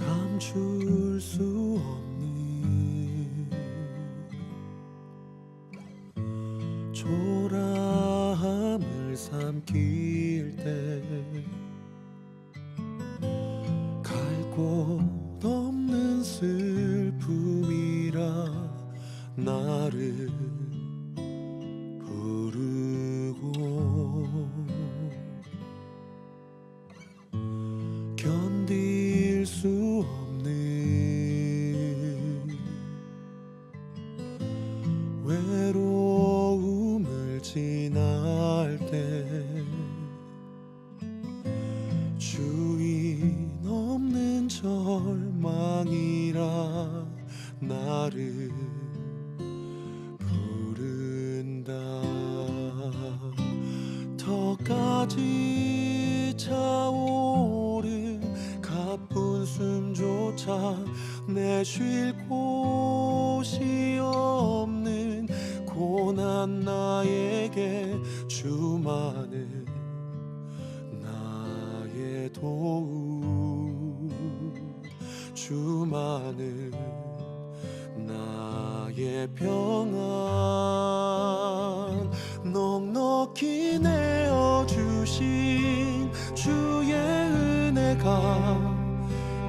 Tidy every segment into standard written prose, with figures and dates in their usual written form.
감출 수 없는 초라함을 삼킬 때 갈 곳 없는 슬픔이라 나를 부르고 견딜 수 없는 외로움을 지날 때 주인 없는 절망이라 나를 부른다. 턱까지 차오른 가쁜 숨조차 내쉴 곳이 없는 고난 나에게 주만은 나의 도움, 주만은 나의 평안. 넉넉히 내어주신 주의 은혜가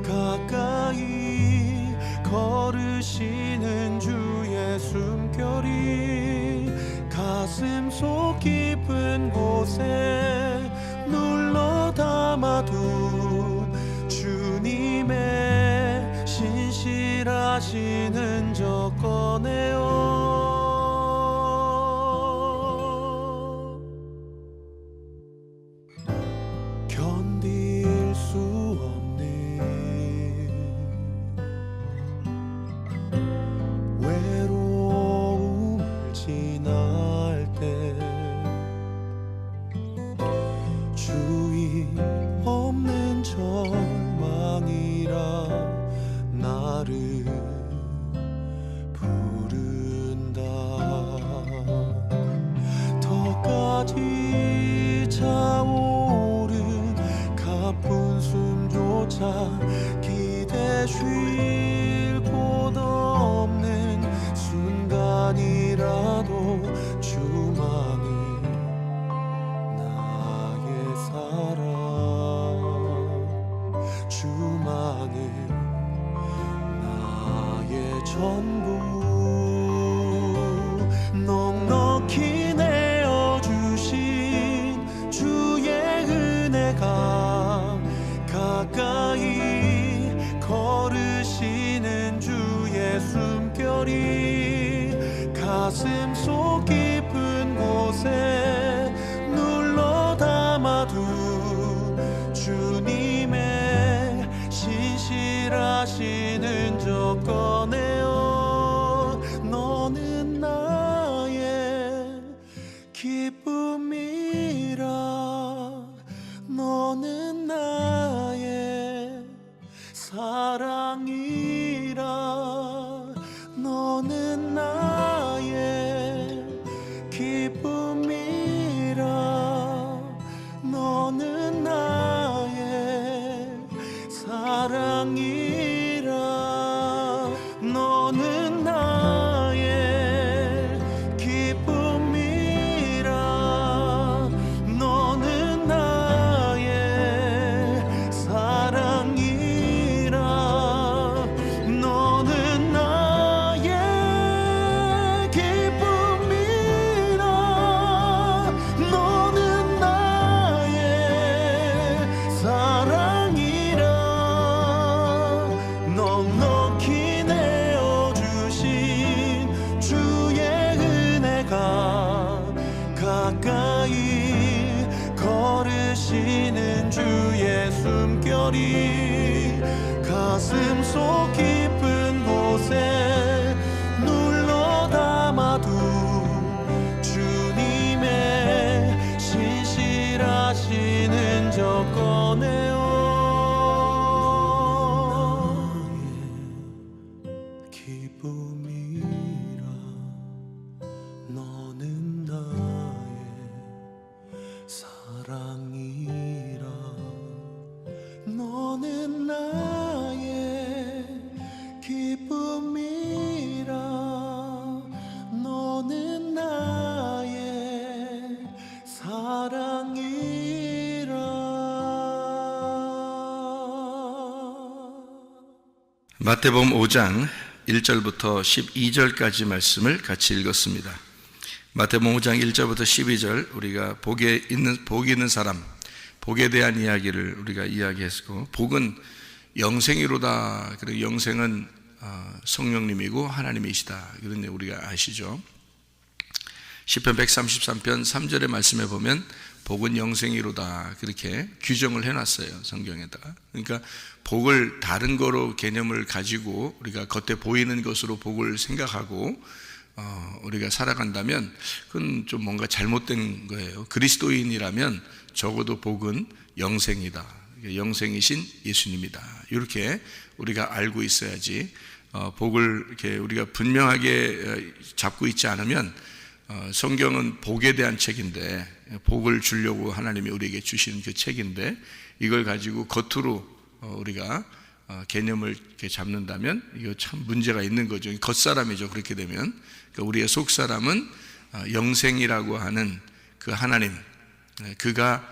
가까이 걸으시는 주의 숨결이 가슴 속 깊은 곳에 눌러 담아둔 주님의 신실하신 흔적 꺼내어 견딜 수 없는 외로움을 지날 때 주인 없는 절망이라 나를 부른다. 턱까지 차오른 가쁜 숨조차 기대 쉴 곳 없는 순간이라도 주만이 나의 사랑, 주만은 나의 전부. 넉넉히 내어주신 주의 은혜가 가까이 걸으시는 주의 숨결이 가슴 속 깊은 곳에 눌러 담아둔 주님의 신실하신 흔적 꺼내어 너는 나의 기쁨이라, 너는 나의 사랑이라, 너는 나의 기쁨이라, 너는 나의 사랑이라, 너는 나의 기쁨이라, 너는 나의 사랑이라, 너는 나의 기쁨이라, 너는 나의 사랑이라. 넉넉히 내어주신 주의 은혜가 가까이 걸으시는 주의 숨결이 가슴 속 깊은 곳에 눌러 담아둔 주님의 신실하신 흔적 꺼내어 기쁨이라, 너는 나의 사랑이라, 너는 나의 마태복음 5장 1절부터 12절까지 말씀을 같이 읽었습니다. 마태복음 5장 1절부터 12절 우리가 복이 있는 사람, 복에 대한 이야기를 우리가 이야기했고, 복은 영생이로다. 그리고 영생은 성령님이고 하나님이시다. 그런 우리가 아시죠? 시편 133편 3절의 말씀에 보면 복은 영생이로다 그렇게 규정을 해놨어요, 성경에다가. 그러니까 복을 다른 거로 개념을 가지고 우리가 겉에 보이는 것으로 복을 생각하고 우리가 살아간다면 그건 좀 뭔가 잘못된 거예요. 그리스도인이라면 적어도 복은 영생이다, 영생이신 예수님이다, 이렇게 우리가 알고 있어야지 복을 이렇게 우리가 분명하게 잡고 있지 않으면, 성경은 복에 대한 책인데, 복을 주려고 하나님이 우리에게 주시는 그 책인데, 이걸 가지고 겉으로 우리가 개념을 이렇게 잡는다면 이거 참 문제가 있는 거죠. 겉사람이죠. 그렇게 되면 그러니까 우리의 속사람은 영생이라고 하는 그 하나님, 그가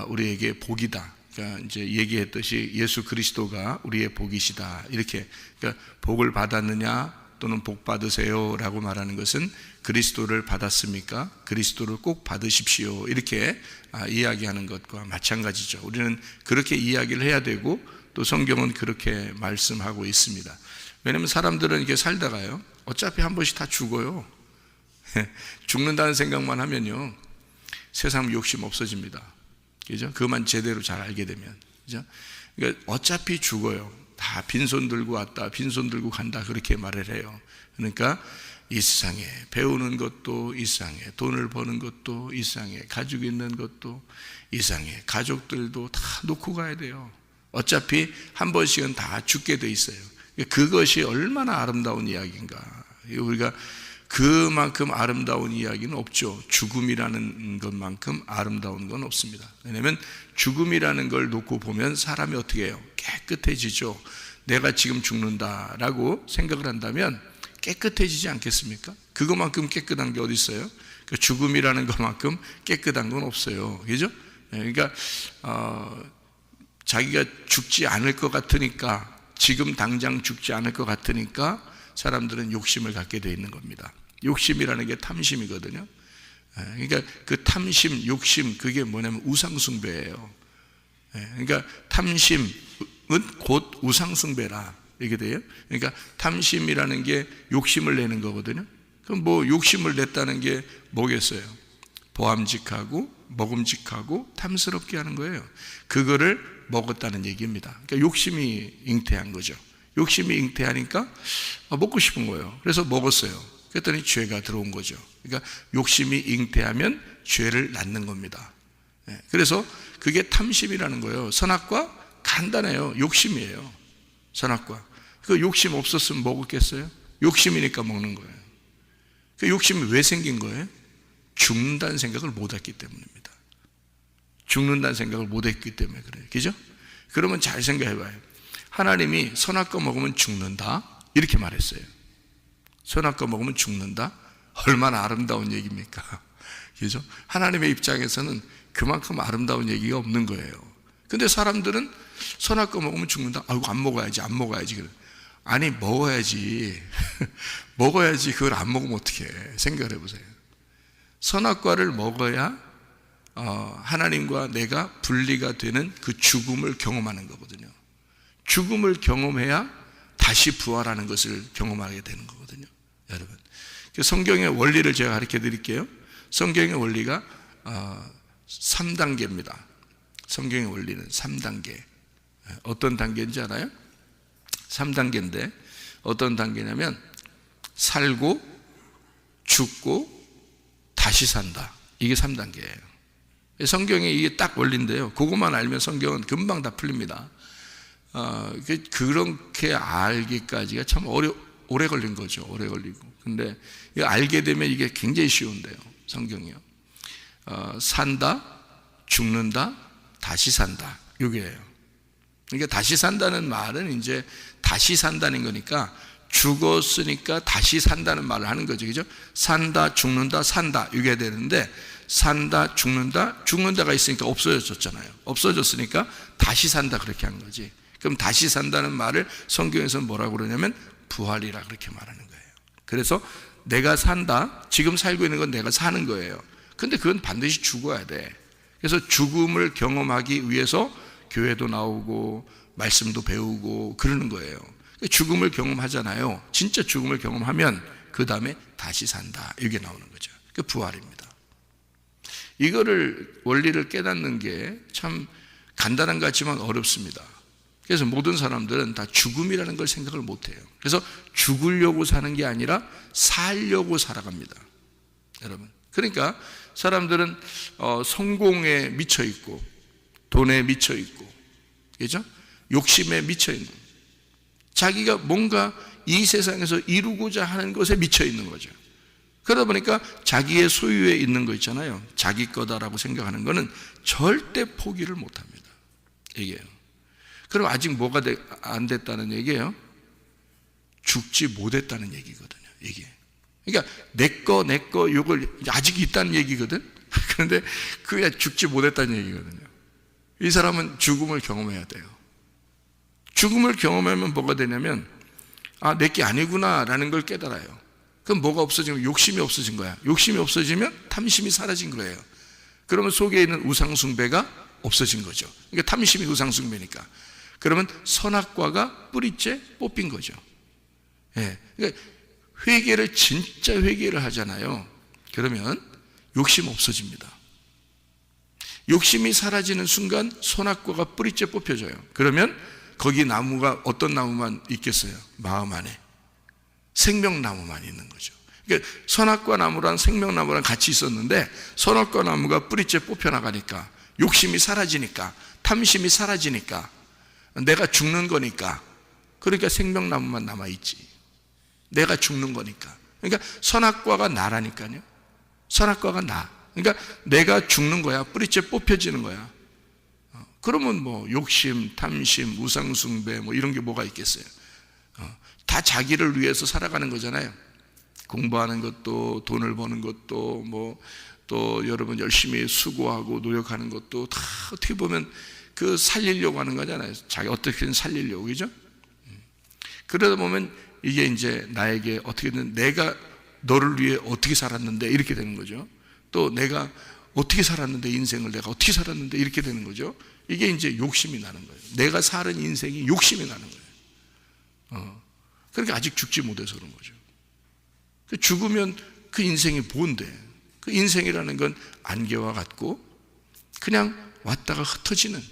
우리에게 복이다. 그러니까 이제 얘기했듯이 예수 그리스도가 우리의 복이시다. 이렇게, 그러니까 복을 받았느냐 또는 복 받으세요라고 말하는 것은 그리스도를 받았습니까? 그리스도를 꼭 받으십시오. 이렇게 이야기하는 것과 마찬가지죠. 우리는 그렇게 이야기를 해야 되고, 또 성경은 그렇게 말씀하고 있습니다. 왜냐하면 사람들은 이렇게 살다가요, 어차피 한 번씩 다 죽어요. 죽는다는 생각만 하면요, 세상 욕심 없어집니다. 그죠? 그것만 제대로 잘 알게 되면. 그죠? 그러니까 어차피 죽어요. 다 빈손 들고 왔다, 빈손 들고 간다, 그렇게 말을 해요. 그러니까 이 세상에 배우는 것도 이 세상에, 돈을 버는 것도 이 세상에, 가지고 있는 것도 이 세상에, 가족들도 다 놓고 가야 돼요. 어차피 한 번씩은 다 죽게 돼 있어요. 그것이 얼마나 아름다운 이야기인가. 우리가 그만큼 아름다운 이야기는 없죠. 죽음이라는 것만큼 아름다운 건 없습니다. 왜냐하면 죽음이라는 걸 놓고 보면 사람이 어떻게 해요? 깨끗해지죠. 내가 지금 죽는다라고 생각을 한다면 깨끗해지지 않겠습니까? 그것만큼 깨끗한 게 어디 있어요? 죽음이라는 것만큼 깨끗한 건 없어요. 그죠? 그러니까 자기가 죽지 않을 것 같으니까, 지금 당장 죽지 않을 것 같으니까 사람들은 욕심을 갖게 되어 있는 겁니다. 욕심이라는 게 탐심이거든요. 그러니까 그 탐심, 욕심, 그게 뭐냐면 우상숭배예요. 그러니까 탐심은 곧 우상숭배라, 이게 돼요. 그러니까 탐심이라는 게 욕심을 내는 거거든요. 그럼 뭐 욕심을 냈다는 게 뭐겠어요? 보암직하고 먹음직하고 탐스럽게 하는 거예요. 그거를 먹었다는 얘기입니다. 그러니까 욕심이 잉태한 거죠. 욕심이 잉태하니까 먹고 싶은 거예요. 그래서 먹었어요. 그랬더니 죄가 들어온 거죠. 그러니까 욕심이 잉태하면 죄를 낳는 겁니다. 그래서 그게 탐심이라는 거예요. 선악과 간단해요. 욕심이에요. 선악과. 그 욕심 없었으면 먹었겠어요? 욕심이니까 먹는 거예요. 그 욕심이 왜 생긴 거예요? 죽는다는 생각을 못했기 때문입니다. 죽는다는 생각을 못했기 때문에 그래요. 그죠? 그러면 잘 생각해봐요. 하나님이 선악과 먹으면 죽는다, 이렇게 말했어요. 선악과 먹으면 죽는다? 얼마나 아름다운 얘기입니까? 그죠? 하나님의 입장에서는 그만큼 아름다운 얘기가 없는 거예요. 근데 사람들은 선악과 먹으면 죽는다? 아이고, 안 먹어야지. 아니, 먹어야지. 먹어야지. 그걸 안 먹으면 어떡해. 생각을 해보세요. 선악과를 먹어야 하나님과 내가 분리가 되는 그 죽음을 경험하는 거거든요. 죽음을 경험해야 다시 부활하는 것을 경험하게 되는 거거든요, 여러분. 성경의 원리를 제가 가르쳐 드릴게요. 성경의 원리가 3단계입니다. 성경의 원리는 3단계. 어떤 단계인지 알아요? 3단계인데 어떤 단계냐면 살고 죽고 다시 산다. 이게 3단계예요. 성경에 이게 딱 원리인데요. 그것만 알면 성경은 금방 다 풀립니다. 그렇게 알기까지가 참 오래 걸린 거죠. 오래 걸리고. 근데 이거 알게 되면 이게 굉장히 쉬운데요. 성경이요. 산다, 죽는다, 다시 산다. 이게예요. 그러니까 다시 산다는 말은 이제 다시 산다는 거니까 죽었으니까 다시 산다는 말을 하는 거죠. 그죠? 산다, 죽는다, 산다. 이게 되는데 산다, 죽는다, 죽는다가 있으니까 없어졌잖아요. 없어졌으니까 다시 산다, 그렇게 한 거지. 그럼 다시 산다는 말을 성경에서 뭐라고 그러냐면 부활이라 그렇게 말하는 거예요. 그래서 내가 산다, 지금 살고 있는 건 내가 사는 거예요. 근데 그건 반드시 죽어야 돼. 그래서 죽음을 경험하기 위해서 교회도 나오고 말씀도 배우고 그러는 거예요. 죽음을 경험하잖아요. 진짜 죽음을 경험하면 그 다음에 다시 산다, 이게 나오는 거죠. 그 부활입니다. 이거를 원리를 깨닫는 게 참 간단한 것 같지만 어렵습니다. 그래서 모든 사람들은 다 죽음이라는 걸 생각을 못해요. 그래서 죽으려고 사는 게 아니라 살려고 살아갑니다, 여러분. 그러니까 사람들은 성공에 미쳐 있고 돈에 미쳐 있고, 그죠? 욕심에 미쳐 있는, 자기가 뭔가 이 세상에서 이루고자 하는 것에 미쳐 있는 거죠. 그러다 보니까 자기의 소유에 있는 거 있잖아요. 자기 거다라고 생각하는 거는 절대 포기를 못 합니다. 이게요. 그럼 아직 뭐가 안 됐다는 얘기예요? 죽지 못했다는 얘기거든요, 이게. 그러니까 내 거 이걸 아직 있다는 얘기거든. 그런데 그게 죽지 못했다는 얘기거든요. 이 사람은 죽음을 경험해야 돼요. 죽음을 경험하면 뭐가 되냐면, 아, 내 게 아니구나라는 걸 깨달아요. 그럼 뭐가 없어지면 욕심이 없어진 거야. 욕심이 없어지면 탐심이 사라진 거예요. 그러면 속에 있는 우상숭배가 없어진 거죠. 그러니까 탐심이 우상숭배니까. 그러면 선악과가 뿌리째 뽑힌 거죠. 예. 그러니까 회개를, 진짜 회개를 하잖아요. 그러면 욕심 없어집니다. 욕심이 사라지는 순간 선악과가 뿌리째 뽑혀져요. 그러면 거기 나무가 어떤 나무만 있겠어요? 마음 안에 생명나무만 있는 거죠. 그러니까 선악과 나무랑 생명나무랑 같이 있었는데 선악과 나무가 뿌리째 뽑혀나가니까, 욕심이 사라지니까, 탐심이 사라지니까, 내가 죽는 거니까, 그러니까 생명나무만 남아있지. 내가 죽는 거니까. 그러니까 선악과가 나라니까요. 선악과가 나. 그러니까 내가 죽는 거야. 뿌리째 뽑혀지는 거야. 그러면 뭐 욕심, 탐심, 우상숭배 뭐 이런 게 뭐가 있겠어요? 다 자기를 위해서 살아가는 거잖아요. 공부하는 것도, 돈을 버는 것도, 뭐 또 여러분 열심히 수고하고 노력하는 것도 다 어떻게 보면 그 살리려고 하는 거잖아요. 자기 어떻게든 살리려고, 그죠? 그러다 보면 이게 이제 나에게 어떻게든 내가 너를 위해 어떻게 살았는데 이렇게 되는 거죠. 또 내가 어떻게 살았는데, 인생을 내가 어떻게 살았는데 이렇게 되는 거죠. 이게 이제 욕심이 나는 거예요. 내가 사는 인생이 욕심이 나는 거예요. 그러니까 아직 죽지 못해서 그런 거죠. 죽으면 그 인생이 뭔데? 그 인생이라는 건 안개와 같고 그냥 왔다가 흩어지는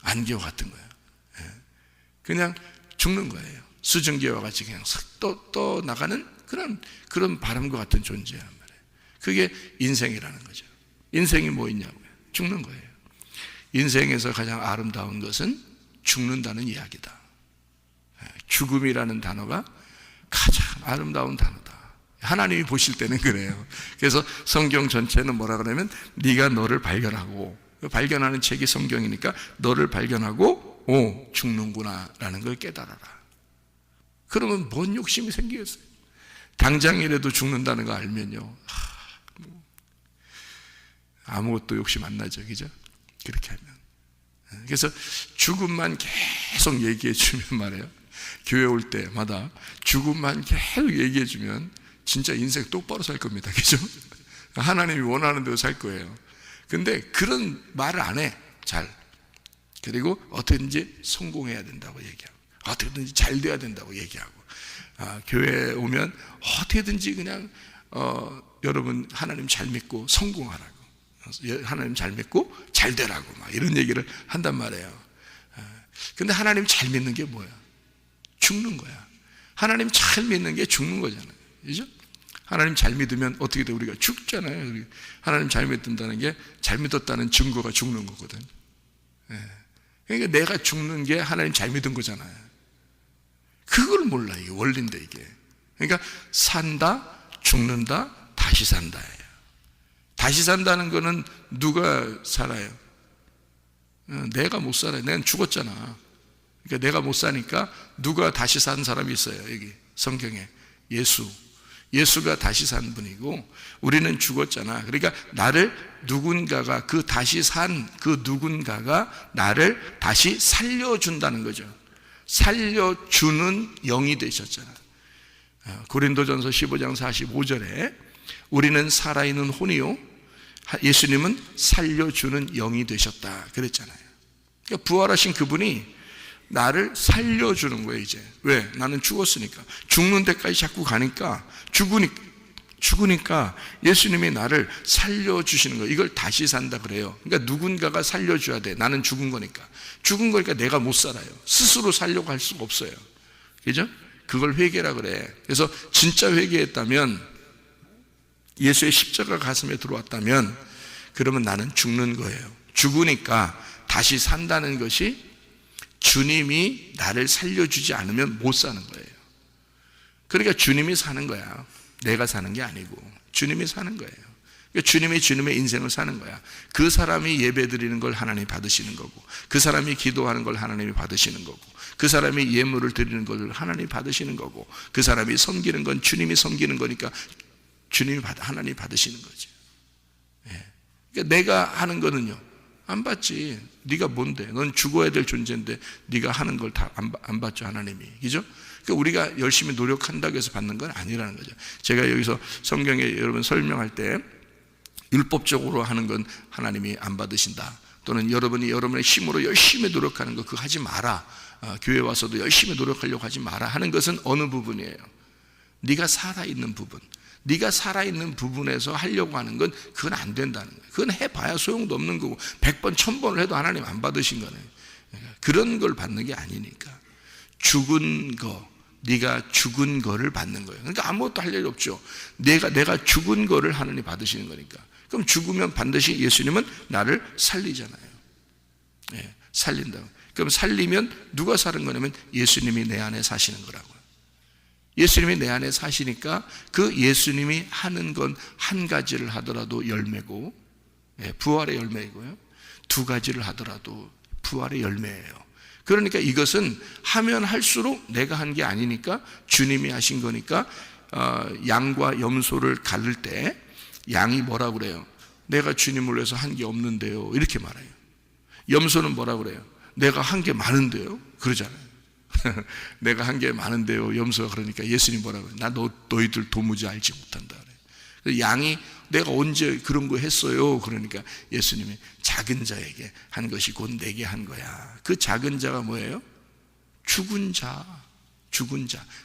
안개와 같은 거예요. 그냥 죽는 거예요. 수증기와 같이 그냥 떠 나가는 그런 바람과 같은 존재란 말이에요. 그게 인생이라는 거죠. 인생이 뭐 있냐고요? 죽는 거예요. 인생에서 가장 아름다운 것은 죽는다는 이야기다. 죽음이라는 단어가 가장 아름다운 단어다. 하나님이 보실 때는 그래요. 그래서 성경 전체는 뭐라 그러면 네가 너를 발견하고, 발견하는 책이 성경이니까 너를 발견하고 죽는구나 라는 걸 깨달아라. 그러면 뭔 욕심이 생기겠어요? 당장이라도 죽는다는 거 알면요, 아무것도 욕심 안 나죠, 그죠? 그렇게 하면. 그래서 죽음만 계속 얘기해 주면 말이에요, 교회 올 때마다 죽음만 계속 얘기해 주면 진짜 인생 똑바로 살 겁니다, 그죠? 하나님이 원하는 대로 살 거예요. 근데 그런 말을 안 해, 잘. 그리고 어떻게든지 성공해야 된다고 얘기하고, 어떻게든지 잘 돼야 된다고 얘기하고, 교회에 오면 어떻게든지 그냥 여러분 하나님 잘 믿고 성공하라고, 하나님 잘 믿고 잘 되라고 막 이런 얘기를 한단 말이에요. 근데 하나님 잘 믿는 게 뭐야? 죽는 거야. 하나님 잘 믿는 게 죽는 거잖아요, 그죠? 하나님 잘 믿으면 어떻게 돼? 우리가 죽잖아요. 하나님 잘 믿는다는 게 잘 믿었다는 증거가 죽는 거거든. 그러니까 내가 죽는 게 하나님 잘 믿은 거잖아요. 그걸 몰라, 이게 원리인데 이게. 그러니까 산다, 죽는다, 다시 산다예요. 다시 산다는 거는 누가 살아요? 내가 못 살아요. 내가 죽었잖아. 그러니까 내가 못 사니까 누가 다시 산 사람이 있어요, 여기 성경에. 예수가 다시 산 분이고 우리는 죽었잖아. 그러니까 나를 누군가가, 그 다시 산 그 누군가가 나를 다시 살려준다는 거죠. 살려주는 영이 되셨잖아요. 고린도전서 15장 45절에 우리는 살아있는 혼이요 예수님은 살려주는 영이 되셨다 그랬잖아요. 그러니까 부활하신 그분이 나를 살려주는 거예요. 이제 왜? 나는 죽었으니까. 죽는 데까지 자꾸 가니까 죽으니까 예수님이 나를 살려주시는 거예요. 이걸 다시 산다 그래요. 그러니까 누군가가 살려줘야 돼. 나는 죽은 거니까 내가 못 살아요. 스스로 살려고 할 수가 없어요. 그죠? 그걸 회개라 그래. 그래서 진짜 회개했다면, 예수의 십자가 가슴에 들어왔다면, 그러면 나는 죽는 거예요. 죽으니까 다시 산다는 것이 주님이 나를 살려주지 않으면 못 사는 거예요. 그러니까 주님이 사는 거야. 내가 사는 게 아니고 주님이 사는 거예요. 그러니까 주님이 주님의 인생을 사는 거야. 그 사람이 예배 드리는 걸 하나님이 받으시는 거고, 그 사람이 기도하는 걸 하나님이 받으시는 거고, 그 사람이 예물을 드리는 걸 하나님이 받으시는 거고, 그 사람이 섬기는 건 주님이 섬기는 거니까 하나님이 받으시는 거죠. 그러니까 내가 하는 거는요 안 받지. 네가 뭔데? 넌 죽어야 될 존재인데 네가 하는 걸 다 안 받죠, 하나님이. 그죠? 그러니까 우리가 열심히 노력한다고 해서 받는 건 아니라는 거죠. 제가 여기서 성경에 여러분 설명할 때 율법적으로 하는 건 하나님이 안 받으신다, 또는 여러분이 여러분의 힘으로 열심히 노력하는 거 그거 하지 마라, 교회 와서도 열심히 노력하려고 하지 마라 하는 것은 어느 부분이에요? 네가 살아있는 부분, 네가 살아있는 부분에서 하려고 하는 건 그건 안 된다는 거예요. 그건 해봐야 소용도 없는 거고 100번 1000번을 해도 하나님 안 받으신 거네요. 그런 걸 받는 게 아니니까 죽은 거, 네가 죽은 거를 받는 거예요. 그러니까 아무것도 할 일이 없죠. 내가 죽은 거를 하나님 받으시는 거니까. 그럼 죽으면 반드시 예수님은 나를 살리잖아요. 살린다고. 그럼 살리면 누가 사는 거냐면 예수님이 내 안에 사시는 거라고요. 예수님이 내 안에 사시니까 그 예수님이 하는 건 한 가지를 하더라도 열매고, 부활의 열매이고요, 두 가지를 하더라도 부활의 열매예요. 그러니까 이것은 하면 할수록 내가 한 게 아니니까 주님이 하신 거니까, 양과 염소를 가를 때 양이 뭐라 그래요? 내가 주님을 위해서 한 게 없는데요, 이렇게 말해요. 염소는 뭐라 그래요? 내가 한 게 많은데요, 그러잖아요. 내가 한 게 많은데요, 염소가. 그러니까 예수님 뭐라 그래요? 나 너희들 도무지 알지 못한다 그래. 양이 내가 언제 그런 거 했어요? 그러니까 예수님이 작은 자에게 한 것이 곧 내게 한 거야. 그 작은 자가 뭐예요? 죽은 자,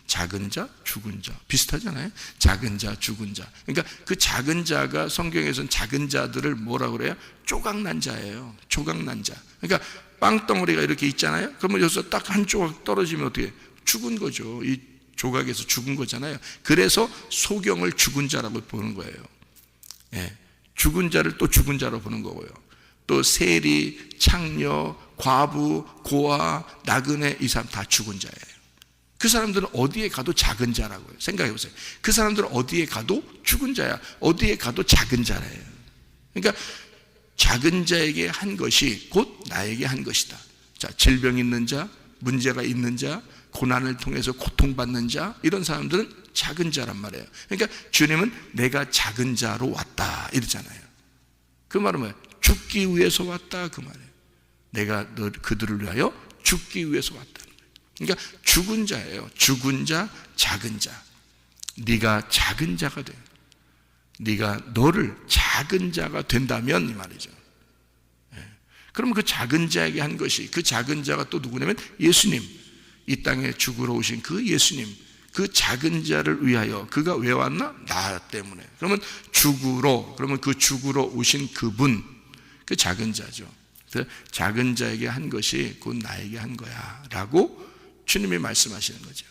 작은 자, 죽은 자. 비슷하잖아요. 작은 자, 죽은 자. 그러니까 그 작은 자가 성경에서는 작은 자들을 뭐라 그래요? 조각난 자예요. 조각난 자. 그러니까 빵덩어리가 이렇게 있잖아요. 그러면 여기서 딱 한 조각 떨어지면 어떻게? 죽은 거죠. 이 조각에서 죽은 거잖아요. 그래서 소경을 죽은 자라고 보는 거예요. 죽은 자를 또 죽은 자로 보는 거고요. 또 세리, 창녀, 과부, 고아, 나그네, 이 사람 다 죽은 자예요. 그 사람들은 어디에 가도 작은 자라고요. 생각해 보세요. 그 사람들은 어디에 가도 죽은 자야. 어디에 가도 작은 자래요. 그러니까 작은 자에게 한 것이 곧 나에게 한 것이다. 자, 질병 있는 자, 문제가 있는 자, 고난을 통해서 고통받는 자, 이런 사람들은 작은 자란 말이에요. 그러니까 주님은 내가 작은 자로 왔다 이러잖아요. 그 말은 뭐예요? 죽기 위해서 왔다 그 말이에요. 내가 그들을 위하여 죽기 위해서 왔다. 그러니까 죽은 자예요. 죽은 자, 작은 자. 네가 작은 자가 돼. 네가 너를 작은 자가 된다면 이 말이죠. 그러면 그 작은 자에게 한 것이, 그 작은 자가 또 누구냐면 예수님, 이 땅에 죽으러 오신 그 예수님, 그 작은 자를 위하여. 그가 왜 왔나? 나 때문에. 그러면 그러면 그 죽으러 오신 그분, 그 작은 자죠. 그래서 작은 자에게 한 것이 곧 나에게 한 거야 라고 주님이 말씀하시는 거죠.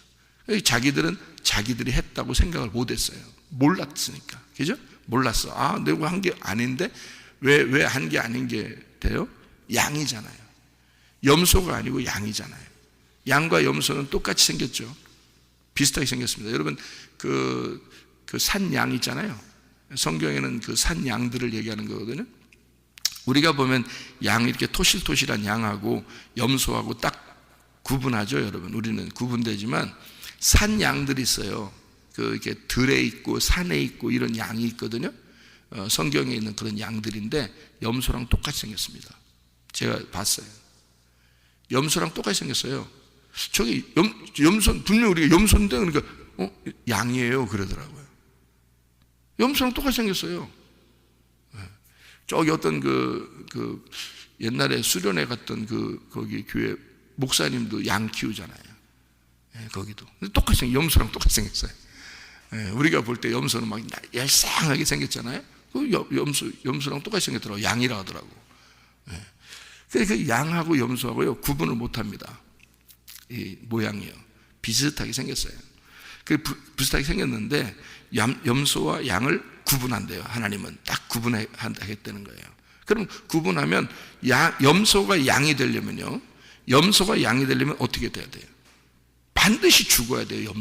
자기들은 자기들이 했다고 생각을 못했어요. 몰랐으니까. 그죠? 몰랐어. 내가 한 게 아닌데 왜 한 게 아닌 게 돼요? 양이잖아요. 염소가 아니고 양이잖아요. 양과 염소는 똑같이 생겼죠. 비슷하게 생겼습니다. 여러분 그 산양 있잖아요. 성경에는 그 산양들을 얘기하는 거거든요. 우리가 보면 양, 이렇게 토실토실한 양하고 염소하고 딱 구분하죠, 여러분. 우리는 구분되지만 산 양들이 있어요. 이렇게 들에 있고 산에 있고 이런 양이 있거든요. 성경에 있는 그런 양들인데 염소랑 똑같이 생겼습니다. 제가 봤어요. 염소랑 똑같이 생겼어요. 저기 염소, 분명히 우리가 염소인데, 그러니까 양이에요 그러더라고요. 염소랑 똑같이 생겼어요. 저기 어떤 그 옛날에 수련회 갔던 거기 교회 목사님도 양 키우잖아요. 거기도 똑같이 염소랑 똑같이 생겼어요. 우리가 볼 때 염소는 막 얄쌍하게 생겼잖아요. 그 염소랑 똑같이 생겼더라고. 양이라 하더라고. 그 양하고 염소하고요 구분을 못합니다. 이 모양이요 비슷하게 생겼어요. 그 비슷하게 생겼는데 염소와 양을 구분한대요. 하나님은 딱 구분하겠다는 거예요. 그럼 구분하면 염소가 양이 되려면요, 염소가 양이 되려면 어떻게 돼야 돼요? 반드시 죽어야 돼요.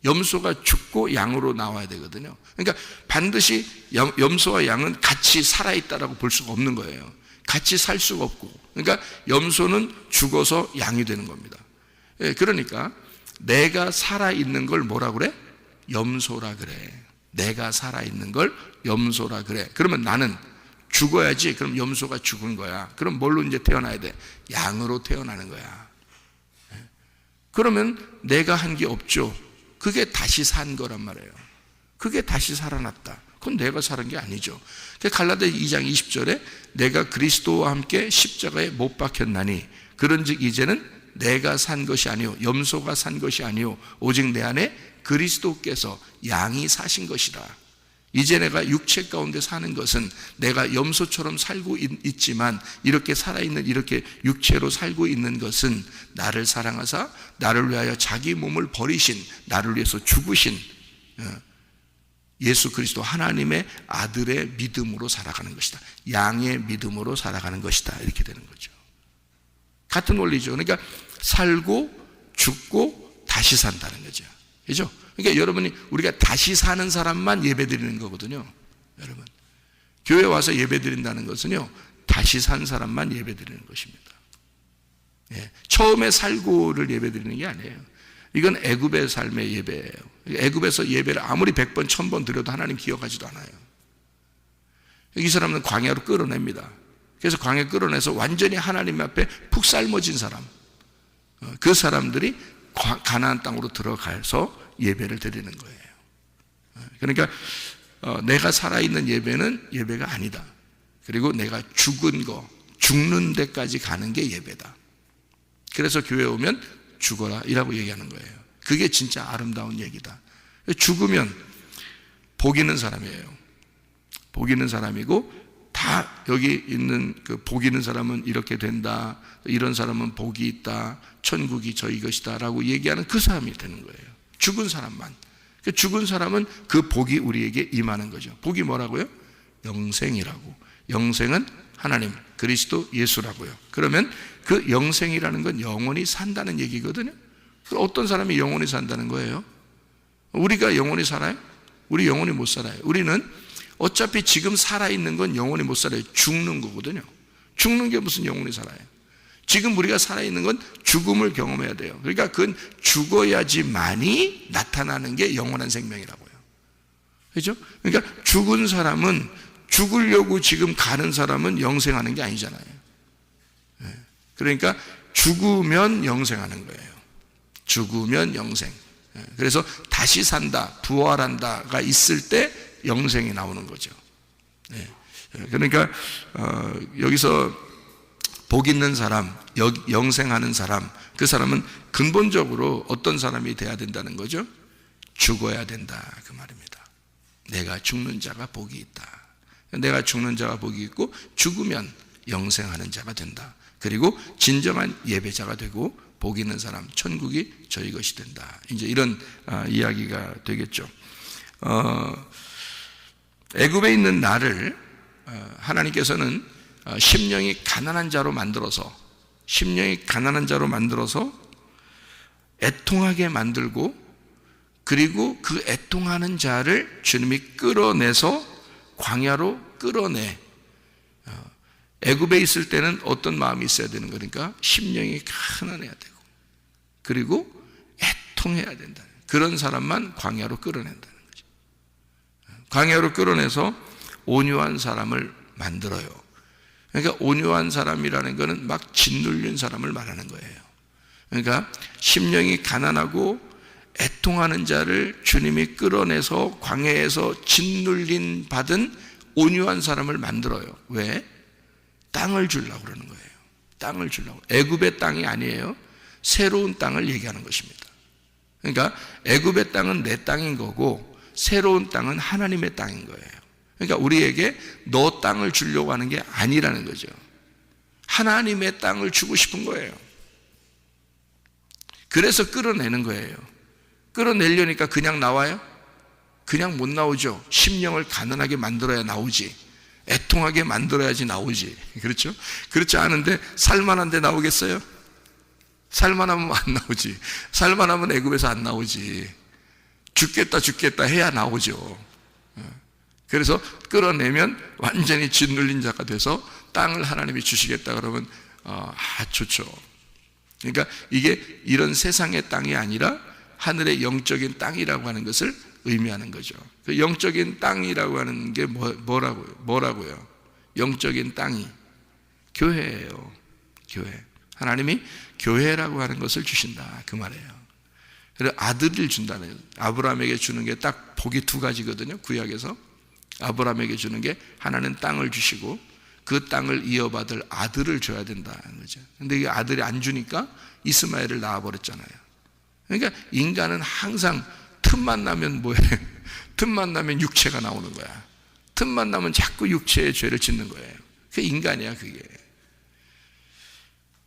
염소가 죽고 양으로 나와야 되거든요. 그러니까 반드시 염소와 양은 같이 살아있다라고 볼 수가 없는 거예요. 같이 살 수가 없고, 그러니까 염소는 죽어서 양이 되는 겁니다. 그러니까 내가 살아있는 걸 뭐라 그래? 염소라 그래. 내가 살아있는 걸 염소라 그래. 그러면 나는 죽어야지. 그럼 염소가 죽은 거야. 그럼 뭘로 이제 태어나야 돼? 양으로 태어나는 거야. 그러면 내가 한 게 없죠. 그게 다시 산 거란 말이에요. 그게 다시 살아났다. 그건 내가 살은 게 아니죠. 갈라디아 2장 20절에 내가 그리스도와 함께 십자가에 못 박혔나니 그런즉 이제는 내가 산 것이 아니요 염소가 산 것이 아니요 오직 내 안에 그리스도께서 양이 사신 것이라. 이제 내가 육체 가운데 사는 것은 내가 염소처럼 살고 있지만 이렇게 살아있는, 이렇게 육체로 살고 있는 것은 나를 사랑하사 나를 위하여 자기 몸을 버리신, 나를 위해서 죽으신 예수 그리스도 하나님의 아들의 믿음으로 살아가는 것이다. 양의 믿음으로 살아가는 것이다. 이렇게 되는 거죠. 같은 원리죠. 그러니까 살고 죽고 다시 산다는 거죠. 그죠? 그러니까 여러분이, 우리가 다시 사는 사람만 예배 드리는 거거든요. 여러분, 교회 와서 예배 드린다는 것은요, 다시 산 사람만 예배 드리는 것입니다. 처음에 살고를 예배 드리는 게 아니에요. 이건 애굽의 삶의 예배예요. 애굽에서 예배를 아무리 100번 1000번 드려도 하나님 기억하지도 않아요. 이 사람은 광야로 끌어냅니다. 그래서 광야 끌어내서 완전히 하나님 앞에 푹 삶아진 사람, 그 사람들이 가나안 땅으로 들어가서 예배를 드리는 거예요. 그러니까 내가 살아있는 예배는 예배가 아니다. 그리고 내가 죽는 데까지 가는 게 예배다. 그래서 교회에 오면 죽어라 이라고 얘기하는 거예요. 그게 진짜 아름다운 얘기다. 죽으면 복 있는 사람이에요. 복 있는 사람이고, 다 여기 있는 그 복 있는 사람은 이렇게 된다, 이런 사람은 복이 있다, 천국이 저희 것이다 라고 얘기하는 그 사람이 되는 거예요. 죽은 사람만. 죽은 사람은 그 복이 우리에게 임하는 거죠. 복이 뭐라고요? 영생이라고. 영생은 하나님 그리스도 예수라고요. 그러면 그 영생이라는 건 영원히 산다는 얘기거든요. 어떤 사람이 영원히 산다는 거예요? 우리가 영원히 살아요? 우리 영원히 못 살아요. 우리는 어차피 지금 살아있는 건 영원히 못 살아요. 죽는 거거든요. 죽는 게 무슨 영원히 살아요? 지금 우리가 살아있는 건 죽음을 경험해야 돼요. 그러니까 그건 죽어야지만이 나타나는 게 영원한 생명이라고요. 그렇죠? 그러니까 죽은 사람은, 죽으려고 지금 가는 사람은 영생하는 게 아니잖아요. 그러니까 죽으면 영생하는 거예요. 죽으면 영생. 그래서 다시 산다, 부활한다가 있을 때 영생이 나오는 거죠. 그러니까 여기서 복 있는 사람, 영생하는 사람, 그 사람은 근본적으로 어떤 사람이 돼야 된다는 거죠? 죽어야 된다, 그 말입니다. 내가 죽는 자가 복이 있다. 내가 죽는 자가 복이 있고, 죽으면 영생하는 자가 된다. 그리고 진정한 예배자가 되고, 복 있는 사람, 천국이 저희 것이 된다. 이제 이런 이야기가 되겠죠. 애굽에 있는 나를 하나님께서는 심령이 가난한 자로 만들어서 애통하게 만들고, 그리고 그 애통하는 자를 주님이 끌어내서 광야로 끌어내. 애굽에 있을 때는 어떤 마음이 있어야 되는 거니까 심령이 가난해야 되고, 그리고 애통해야 된다. 그런 사람만 광야로 끌어낸다는 거죠. 광야로 끌어내서 온유한 사람을 만들어요. 그러니까 온유한 사람이라는 것은 막 짓눌린 사람을 말하는 거예요. 그러니까 심령이 가난하고 애통하는 자를 주님이 끌어내서 광야에서 짓눌림 받은 온유한 사람을 만들어요. 왜? 땅을 주려고 그러는 거예요. 땅을 주려고. 애굽의 땅이 아니에요. 새로운 땅을 얘기하는 것입니다. 그러니까 애굽의 땅은 내 땅인 거고 새로운 땅은 하나님의 땅인 거예요. 그러니까 우리에게 너 땅을 주려고 하는 게 아니라는 거죠. 하나님의 땅을 주고 싶은 거예요. 그래서 끌어내는 거예요. 끌어내려니까 그냥 나와요? 그냥 못 나오죠. 심령을 가난하게 만들어야 나오지. 애통하게 만들어야지 나오지. 그렇죠? 그렇지 않은데 살만한데 나오겠어요? 살만하면 안 나오지. 살만하면 애굽에서 안 나오지. 죽겠다 해야 나오죠. 그래서 끌어내면 완전히 짓눌린 자가 돼서 땅을 하나님이 주시겠다 그러면 좋죠. 그러니까 이게 이런 세상의 땅이 아니라 하늘의 영적인 땅이라고 하는 것을 의미하는 거죠. 그 영적인 땅이라고 하는 게 뭐라고요? 영적인 땅이 교회예요. 교회. 하나님이 교회라고 하는 것을 주신다 그 말이에요. 그래서 아들을 준다는, 아브라함에게 주는 게 딱 복이 두 가지거든요. 구약에서 아브라함에게 주는 게 하나는 땅을 주시고 그 땅을 이어받을 아들을 줘야 된다는 거죠. 근데 이 아들이 안 주니까 이스마엘을 낳아버렸잖아요. 그러니까 인간은 항상 틈만 나면 뭐해? 틈만 나면 육체가 나오는 거야. 틈만 나면 자꾸 육체의 죄를 짓는 거예요. 그게 인간이야 그게.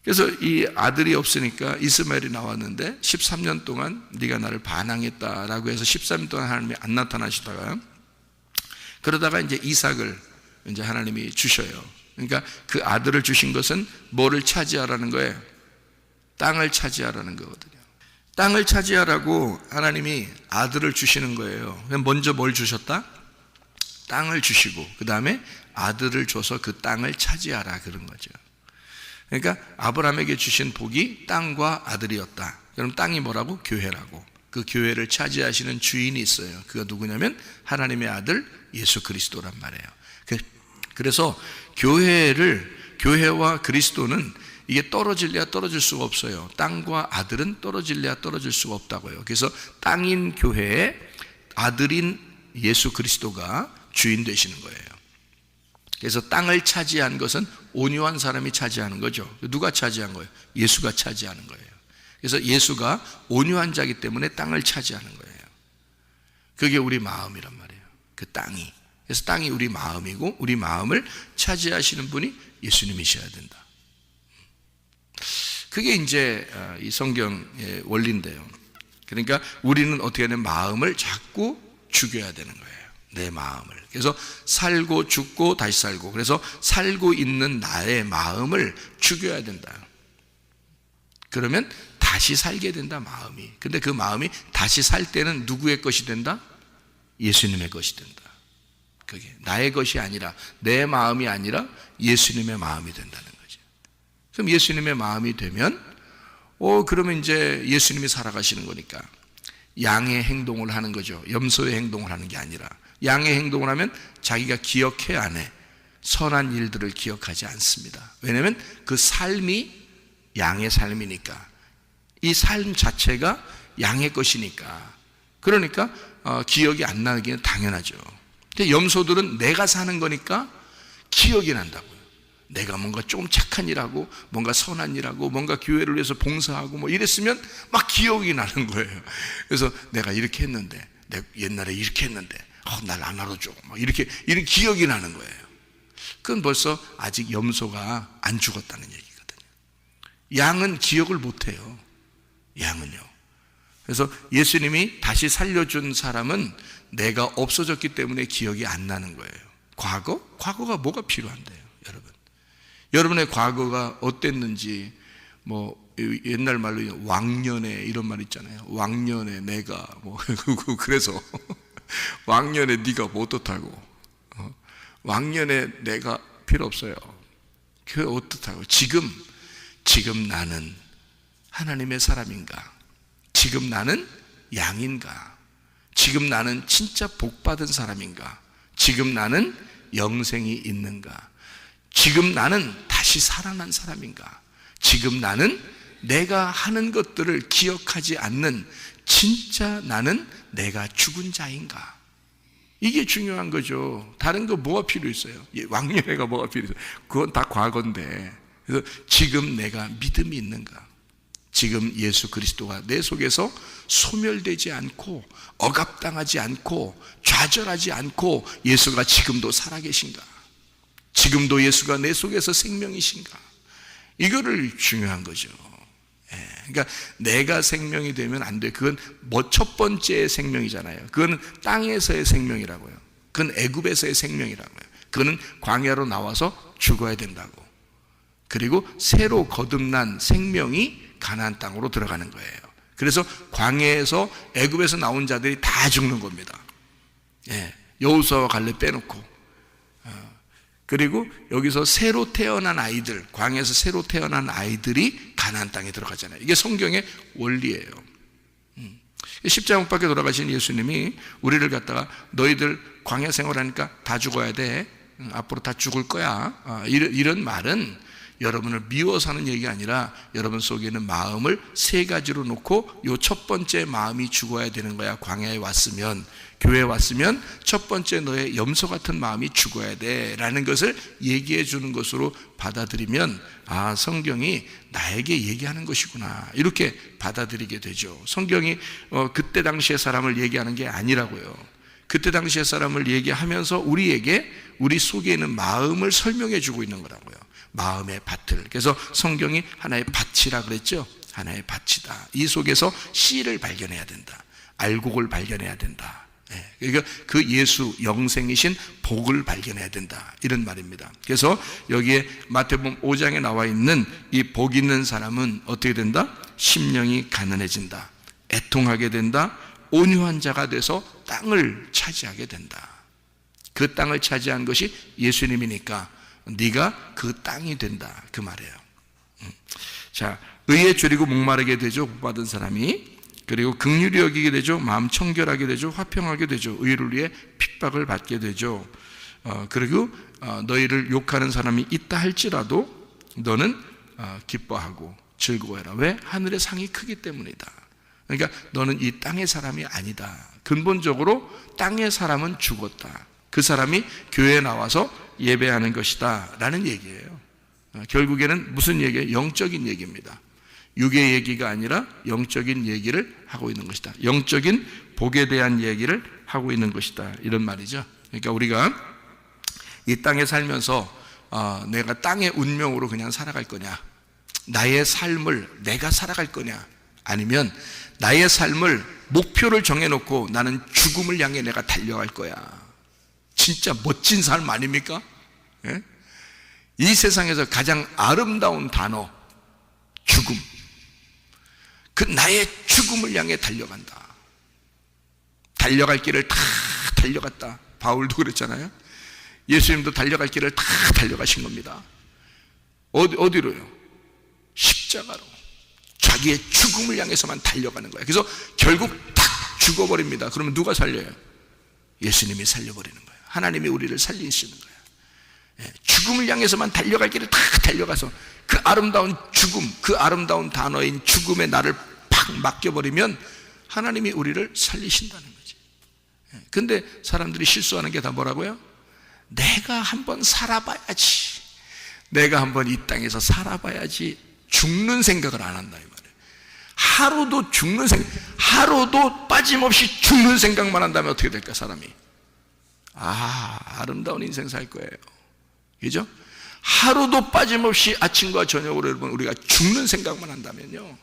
그래서 이 아들이 없으니까 이스마엘이 나왔는데 13년 동안 네가 나를 반항했다라고 해서 13년 동안 하나님이 안 나타나시다가 그러다가 이제 이삭을 이제 하나님이 주셔요. 그러니까 그 아들을 주신 것은 뭐를 차지하라는 거예요? 땅을 차지하라는 거거든요. 땅을 차지하라고 하나님이 아들을 주시는 거예요. 먼저 뭘 주셨다? 땅을 주시고 그 다음에 아들을 줘서 그 땅을 차지하라 그런 거죠. 그러니까 아브라함에게 주신 복이 땅과 아들이었다. 그럼 땅이 뭐라고? 교회라고. 그 교회를 차지하시는 주인이 있어요. 그가 누구냐면 하나님의 아들 예수 그리스도란 말이에요. 그래서 교회와 그리스도는 이게 떨어질래야 떨어질 수가 없어요. 땅과 아들은 떨어질래야 떨어질 수가 없다고요. 그래서 땅인 교회에 아들인 예수 그리스도가 주인 되시는 거예요. 그래서 땅을 차지한 것은 온유한 사람이 차지하는 거죠. 누가 차지한 거예요? 예수가 차지하는 거예요. 그래서 예수가 온유한 자이기 때문에 땅을 차지하는 거예요. 그게 우리 마음이란 말이에요. 그 땅이. 그래서 땅이 우리 마음이고 우리 마음을 차지하시는 분이 예수님이셔야 된다. 그게 이제 이 성경의 원리인데요. 그러니까 우리는 어떻게 하냐면 마음을 자꾸 죽여야 되는 거예요. 내 마음을. 그래서 살고 죽고 다시 살고, 그래서 살고 있는 나의 마음을 죽여야 된다. 그러면 다시 살게 된다 마음이. 근데 그 마음이 다시 살 때는 누구의 것이 된다? 예수님의 것이 된다. 그게 나의 것이 아니라, 내 마음이 아니라 예수님의 마음이 된다는 거죠. 그럼 예수님의 마음이 되면 그러면 이제 예수님이 살아가시는 거니까 양의 행동을 하는 거죠. 염소의 행동을 하는 게 아니라 양의 행동을 하면 자기가 기억해 안 해. 선한 일들을 기억하지 않습니다. 왜냐하면 그 삶이 양의 삶이니까, 이 삶 자체가 양의 것이니까. 그러니까 기억이 안 나기는 당연하죠. 근데 염소들은 내가 사는 거니까 기억이 난다고요. 내가 뭔가 좀 착한 일하고 뭔가 선한 일하고 뭔가 교회를 위해서 봉사하고 뭐 이랬으면 막 기억이 나는 거예요. 그래서 내가 이렇게 했는데, 내가 옛날에 이렇게 했는데 날 안 알아줘 막 이런 기억이 나는 거예요. 그건 벌써 아직 염소가 안 죽었다는 얘기거든요. 양은 기억을 못 해요. 양은요. 그래서 예수님이 다시 살려준 사람은 내가 없어졌기 때문에 기억이 안 나는 거예요. 과거가 뭐가 필요한데요, 여러분? 여러분의 과거가 어땠는지, 뭐 옛날 말로 왕년에 이런 말 있잖아요. 왕년에 내가 그래서 왕년에 네가 뭐 어떻다고? 왕년에 내가 필요 없어요. 그게 어떻다고? 지금 나는 하나님의 사람인가? 지금 나는 양인가? 지금 나는 진짜 복받은 사람인가? 지금 나는 영생이 있는가? 지금 나는 다시 살아난 사람인가? 지금 나는 내가 하는 것들을 기억하지 않는 진짜 나는 내가 죽은 자인가? 이게 중요한 거죠. 다른 거 뭐가 필요 있어요? 왕년회가 뭐가 필요 있어요? 그건 다 과거인데. 그래서 지금 내가 믿음이 있는가? 지금 예수 그리스도가 내 속에서 소멸되지 않고 억압당하지 않고 좌절하지 않고 예수가 지금도 살아계신가? 지금도 예수가 내 속에서 생명이신가? 이거를 중요한 거죠. 그러니까 내가 생명이 되면 안 돼. 그건 뭐 첫 번째 생명이잖아요. 그건 땅에서의 생명이라고요. 그건 애굽에서의 생명이라고요. 그거는 광야로 나와서 죽어야 된다고. 그리고 새로 거듭난 생명이 가나안 땅으로 들어가는 거예요. 그래서 광야에서 애굽에서 나온 자들이 다 죽는 겁니다. 여호수아와 갈렙 빼놓고. 그리고 여기서 새로 태어난 아이들, 광야에서 새로 태어난 아이들이 가나안 땅에 들어가잖아요. 이게 성경의 원리예요. 십자가 못 박혀 돌아가신 예수님이 우리를 갖다가 너희들 광야 생활하니까 다 죽어야 돼. 앞으로 다 죽을 거야. 이런 말은 여러분을 미워서 하는 얘기가 아니라 여러분 속에 있는 마음을 세 가지로 놓고 요 첫 번째 마음이 죽어야 되는 거야. 광야에 왔으면, 교회에 왔으면 첫 번째 너의 염소 같은 마음이 죽어야 돼 라는 것을 얘기해 주는 것으로 받아들이면 성경이 나에게 얘기하는 것이구나 이렇게 받아들이게 되죠. 성경이 그때 당시의 사람을 얘기하는 게 아니라고요. 그때 당시의 사람을 얘기하면서 우리에게 우리 속에 있는 마음을 설명해 주고 있는 거라고요. 마음의 밭을. 그래서 성경이 하나의 밭이라 그랬죠. 하나의 밭이다. 이 속에서 씨를 발견해야 된다. 알곡을 발견해야 된다. 그러니까 그 예수 영생이신 복을 발견해야 된다. 이런 말입니다. 그래서 여기에 마태복음 5장에 나와 있는 이 복 있는 사람은 어떻게 된다? 심령이 가난해진다. 애통하게 된다. 온유한 자가 돼서 땅을 차지하게 된다. 그 땅을 차지한 것이 예수님이니까 네가 그 땅이 된다 그 말이에요. 자, 의에 줄이고 목마르게 되죠. 복받은 사람이. 그리고 긍휼히 여기게 되죠. 마음 청결하게 되죠. 화평하게 되죠. 의를 위해 핍박을 받게 되죠. 그리고 너희를 욕하는 사람이 있다 할지라도 너는 기뻐하고 즐거워해라. 왜? 하늘의 상이 크기 때문이다. 그러니까 너는 이 땅의 사람이 아니다. 근본적으로 땅의 사람은 죽었다. 그 사람이 교회에 나와서 예배하는 것이다 라는 얘기예요. 결국에는 무슨 얘기예요? 영적인 얘기입니다. 육의 얘기가 아니라 영적인 얘기를 하고 있는 것이다. 영적인 복에 대한 얘기를 하고 있는 것이다. 이런 말이죠. 그러니까 우리가 이 땅에 살면서 내가 땅의 운명으로 그냥 살아갈 거냐, 나의 삶을 내가 살아갈 거냐, 아니면 나의 삶을 목표를 정해놓고 나는 죽음을 향해 내가 달려갈 거야. 진짜 멋진 삶 아닙니까? 예? 이 세상에서 가장 아름다운 단어 죽음. 그 나의 죽음을 향해 달려간다. 달려갈 길을 다 달려갔다. 바울도 그랬잖아요. 예수님도 달려갈 길을 다 달려가신 겁니다. 어디로요? 십자가로. 자기의 죽음을 향해서만 달려가는 거예요. 그래서 결국 탁 죽어버립니다. 그러면 누가 살려요? 예수님이 살려버리는 거예요. 하나님이 우리를 살리시는 거예요. 죽음을 향해서만 달려갈 길을 다 달려가서 그 아름다운 죽음, 그 아름다운 단어인 죽음에 나를 팍 맡겨버리면 하나님이 우리를 살리신다는 거지. 근데 사람들이 실수하는 게 다 뭐라고요? 내가 한번 살아봐야지, 내가 한번 이 땅에서 살아봐야지. 죽는 생각을 안 한다 이 말이에요. 하루도 죽는 생각, 하루도 빠짐없이 죽는 생각만 한다면 어떻게 될까 사람이? 아름다운 인생 살 거예요. 그죠? 하루도 빠짐없이 아침과 저녁으로 여러분 우리가 죽는 생각만 한다면요,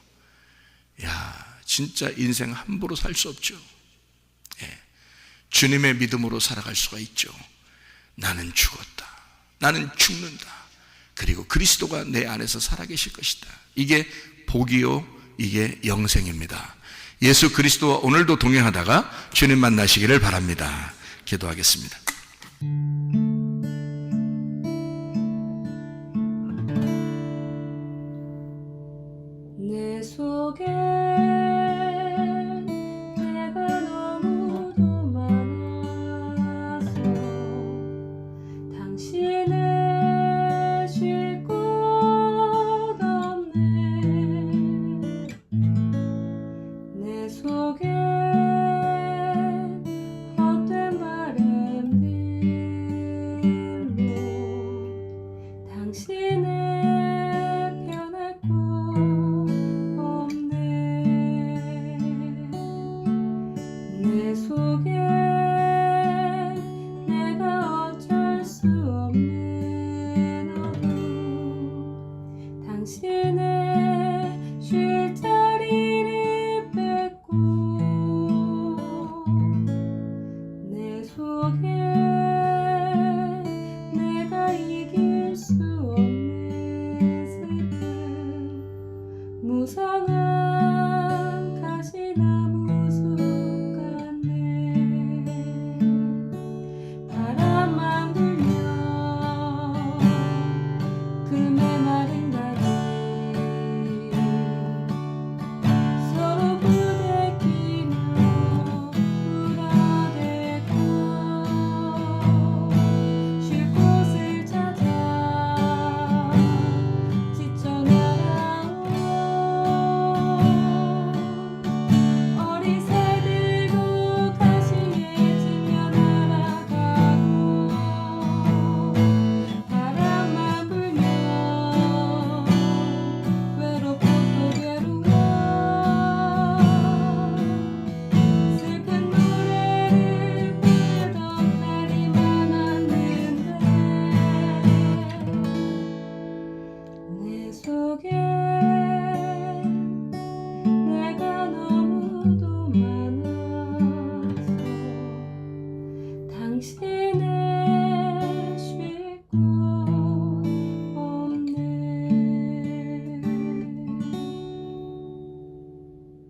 진짜 인생 함부로 살 수 없죠. 주님의 믿음으로 살아갈 수가 있죠. 나는 죽었다, 나는 죽는다, 그리고 그리스도가 내 안에서 살아계실 것이다. 이게 복이요, 이게 영생입니다. 예수 그리스도와 오늘도 동행하다가 주님 만나시기를 바랍니다. 기도하겠습니다. 내 속에 내가 너무도 많아서 당신을 쉴 곳 없네. 속에